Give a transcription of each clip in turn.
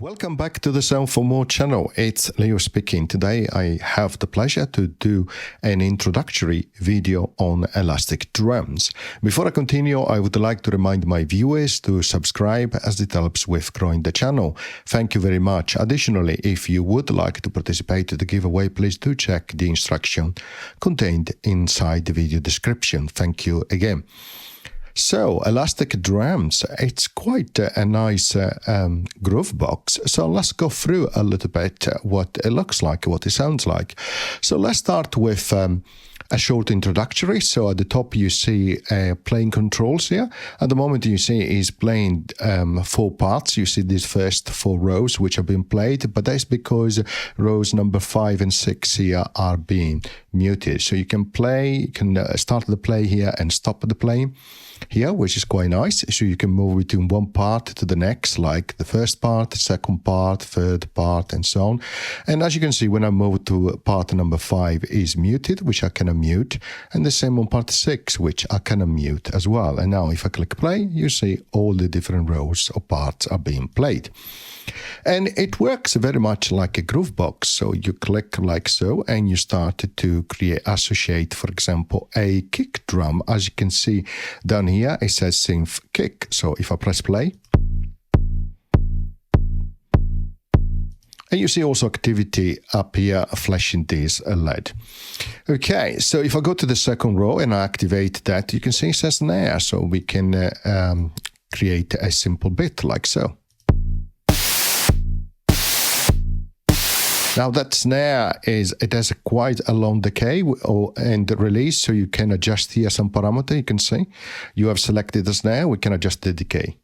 Welcome back to the Sound for More channel. It's Leo speaking. Today I have the pleasure to do an introductory video on elastic drums. Before I continue, I would like to remind my viewers to subscribe as it helps with growing the channel. Thank you very much. Additionally, if you would like to participate in the giveaway, please do check the instruction contained inside the video description. Thank you again. So, elastic drums, it's quite a nice groove box. So let's go through a little bit what it looks like, what it sounds like. So let's start with a short introductory. So at the top you see playing controls here. At the moment you see is playing 4 parts. You see these first 4 rows which have been played, but that's because rows number 5 and 6 here are being muted. So you can play, you can start the play here and stop the play here, which is quite nice. So you can move between one part to the next, like the first part, second part, third part, and so on. And as you can see, when I move to part number 5 is muted, which I can unmute, and the same on part 6, which I can unmute as well. And now if I click play, you see all the different rows or parts are being played. And it works very much like a groove box. So you click like so, and you start to associate, for example, a kick drum. As you can see down here, it says synth kick. So if I press play, and you see also activity up here flashing this LED. Okay, so if I go to the second row and I activate that, you can see it says snare. So we can create a simple bit like so. Now that snare it has quite a long decay and release, so you can adjust here some parameter. You can see you have selected the snare, we can adjust the decay.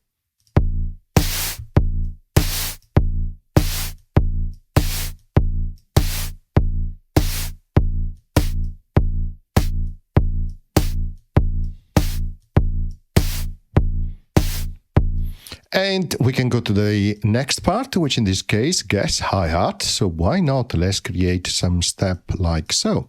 And we can go to the next part, which in this case, guess hi-hat. So why not? Let's create some step like so.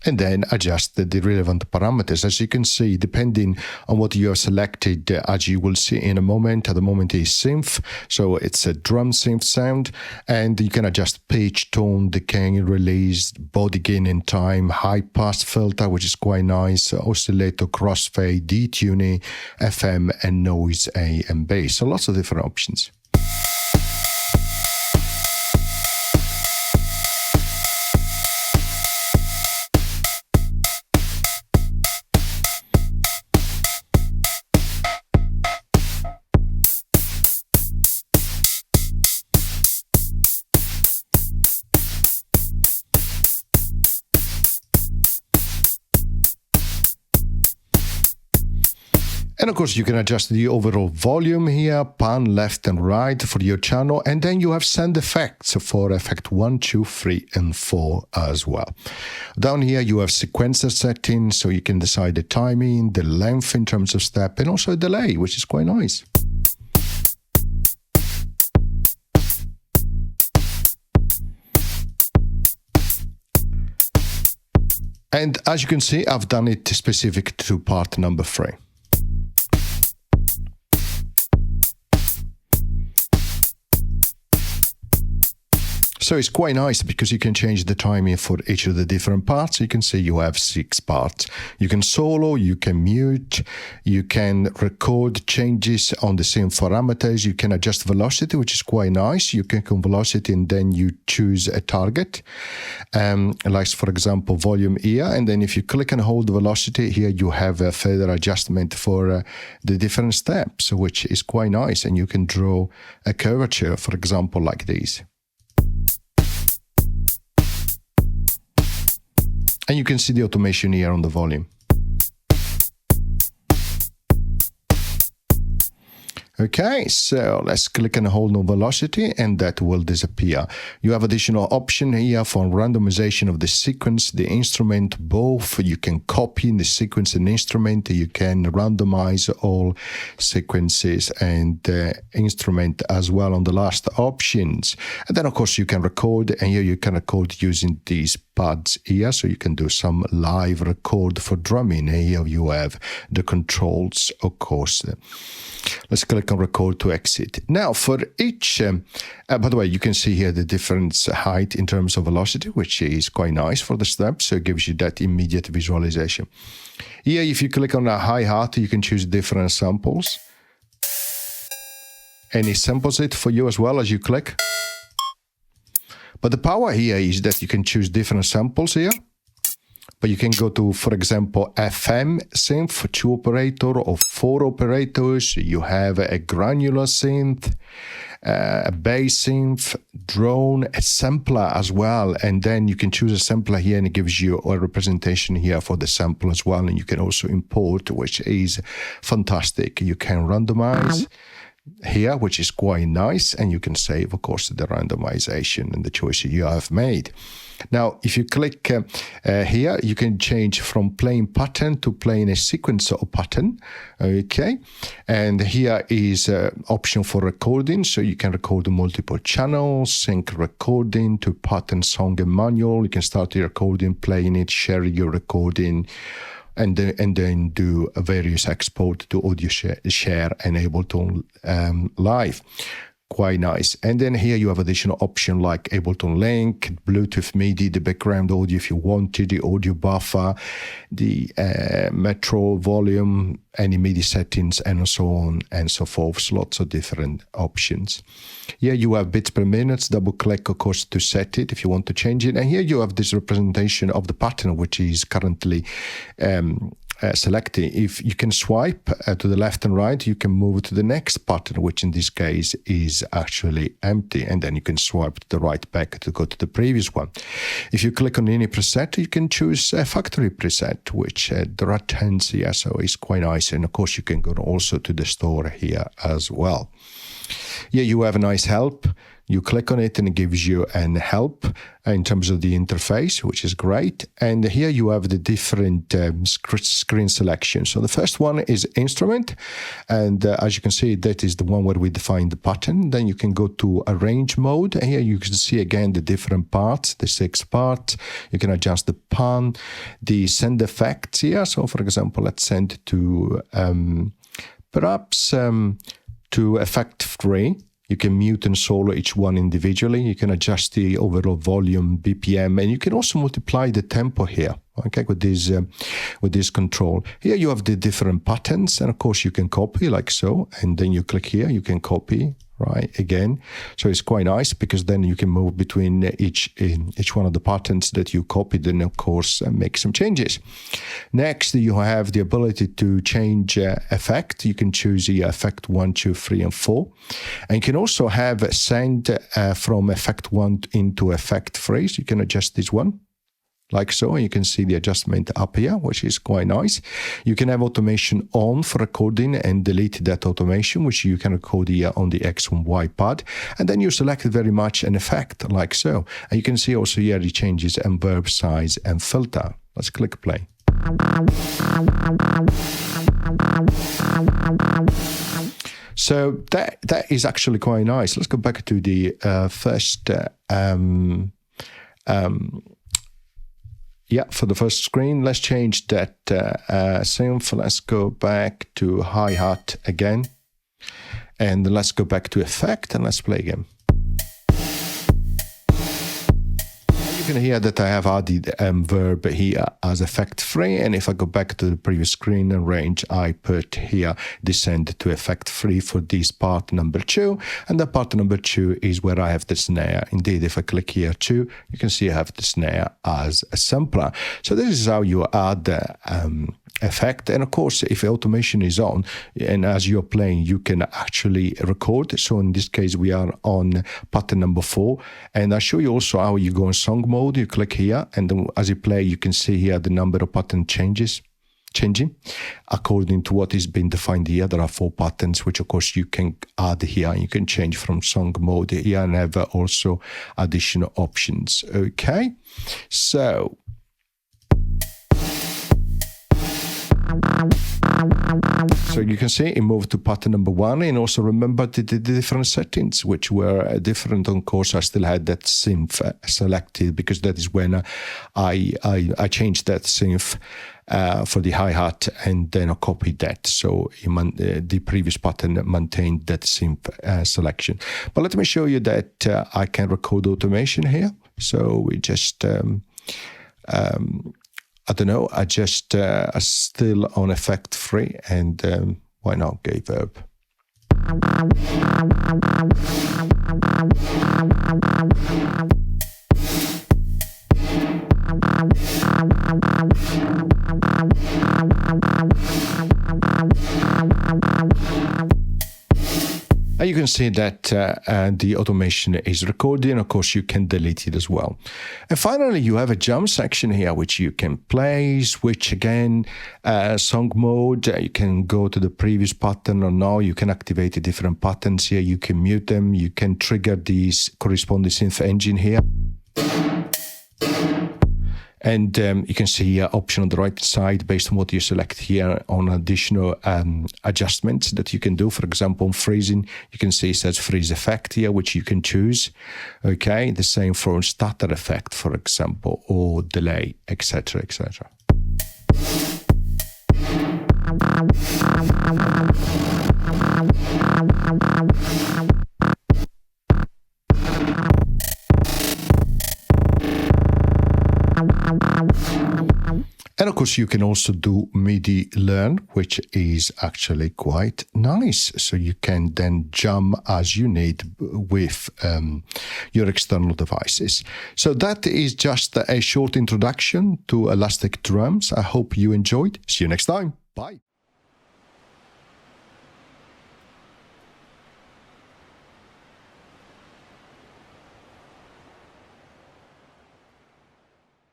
And then adjust the relevant parameters. As you can see, depending on what you have selected, as you will see in a moment, at the moment is synth, so it's a drum synth sound, and you can adjust pitch, tone, decay, release, body gain and time, high pass filter, which is quite nice, oscillator, crossfade, detuning, FM, and noise, A and bass. So lots of different options. And of course, you can adjust the overall volume here, pan left and right for your channel. And then you have sound effects for effect 1, 2, 3, and 4 as well. Down here, you have sequencer settings, so you can decide the timing, the length in terms of step, and also a delay, which is quite nice. And as you can see, I've done it specific to part number 3. So it's quite nice because you can change the timing for each of the different parts. You can see you have 6 parts. You can solo, you can mute, you can record changes on the same parameters. You can adjust velocity, which is quite nice. You can come velocity and then you choose a target, like for example, volume here. And then if you click and hold the velocity here, you have a further adjustment for the different steps, which is quite nice. And you can draw a curvature, for example, like this. And you can see the automation here on the volume. Okay, so let's click and hold on velocity and that will disappear. You have additional option here for randomization of the sequence, the instrument, both. You can copy the sequence and instrument. You can randomize all sequences and instrument as well on the last options. And then of course you can record, and here you can record using these pads here, so you can do some live record for drumming. Here you have the controls, of course. Let's click on record to exit. Now for each, by the way, you can see here the different height in terms of velocity, which is quite nice for the steps, so it gives you that immediate visualization. Here, if you click on a hi-hat, you can choose different samples. And it samples it for you as well as you click. But the power here is that you can choose different samples here. But you can go to, for example, FM synth for 2 operator or 4 operators. You have a granular synth, a bass synth, drone, a sampler as well. And then you can choose a sampler here and it gives you a representation here for the sample as well. And you can also import, which is fantastic. You can randomize here, which is quite nice, and you can save, of course, the randomization and the choices you have made. Now, if you click here, you can change from playing pattern to playing a sequence of pattern. Okay, and here is an option for recording, so you can record multiple channels, sync recording to pattern, song, and manual. You can start your recording, playing it, share your recording, and then do a various export to audio share and Ableton Live. Quite nice. And then here you have additional option like Ableton Link, Bluetooth MIDI, the background audio if you wanted, the audio buffer, the metro volume, any MIDI settings, and so on and so forth. So lots of different options. Here you have bits per minute, double click, of course, to set it if you want to change it. And here you have this representation of the pattern, which is currently selecting. If you can swipe to the left and right, you can move to the next pattern, which in this case is actually empty, and then you can swipe to the right back to go to the previous one. If you click on any preset, you can choose a factory preset, which there are 10 here, so it's quite nice. And of course, you can go also to the store here as well. Here you have a nice help. You click on it and it gives you an help in terms of the interface, which is great. And here you have the different screen selection. So the first one is instrument. And as you can see, that is the one where we define the pattern. Then you can go to arrange mode. And here you can see again the different parts, the 6 parts. You can adjust the pan, the send effects here. So for example, let's send to perhaps to effect 3. You can mute and solo each one individually. You can adjust the overall volume, BPM, and you can also multiply the tempo here, okay, with this control. Here you have the different patterns, and of course you can copy like so, and then you click here, you can copy, right, again. So it's quite nice because then you can move between each one of the patterns that you copied and of course make some changes. Next, you have the ability to change effect. You can choose the effect 1, 2, 3, and 4. And you can also have send from effect 1 into effect 3. So you can adjust this one, like so, and you can see the adjustment up here, which is quite nice. You can have automation on for recording and delete that automation, which you can record here on the X and Y pad. And then you select very much an effect, like so. And you can see also here the changes in verb size and filter. Let's click play. So that is actually quite nice. Let's go back to the first yeah, for the first screen, let's change that synth. Let's go back to hi-hat again. And let's go back to effect and let's play again. You can hear that I have added verb here as effect 3. And if I go back to the previous screen and range, I put here descend to effect 3 for this part number 2. And the part number 2 is where I have the snare. Indeed, if I click here too, you can see I have the snare as a sampler. So this is how you add effect. And of course, if automation is on and as you're playing, you can actually record. So in this case, we are on pattern number 4. And I'll show you also how you go in song mode. You click here, and then as you play, you can see here the number of pattern changing according to what is being defined here. There are 4 patterns, which of course you can add here. You can change from song mode here and have also additional options. Okay, so So you can see it moved to pattern number 1, and also remember the different settings, which were different. On course, I still had that synth selected because that is when I changed that synth for the hi-hat, and then I copied that. So the previous pattern maintained that synth selection. But let me show you that I can record automation here. So we just, I don't know, I just still on effect free, and why not gay verb. You can see that the automation is recording. Of course, you can delete it as well. And finally, you have a jump section here, which you can play, switch again, song mode. You can go to the previous pattern or now. You can activate the different patterns here. You can mute them. You can trigger these corresponding synth engine here. And you can see an option on the right side based on what you select here on additional adjustments that you can do. For example, on freezing, you can see it says freeze effect here, which you can choose. Okay, the same for stutter effect, for example, or delay, etc., etc. And of course, you can also do MIDI learn, which is actually quite nice. So you can then jump as you need with your external devices. So that is just a short introduction to Elastic Drums. I hope you enjoyed. See you next time. Bye.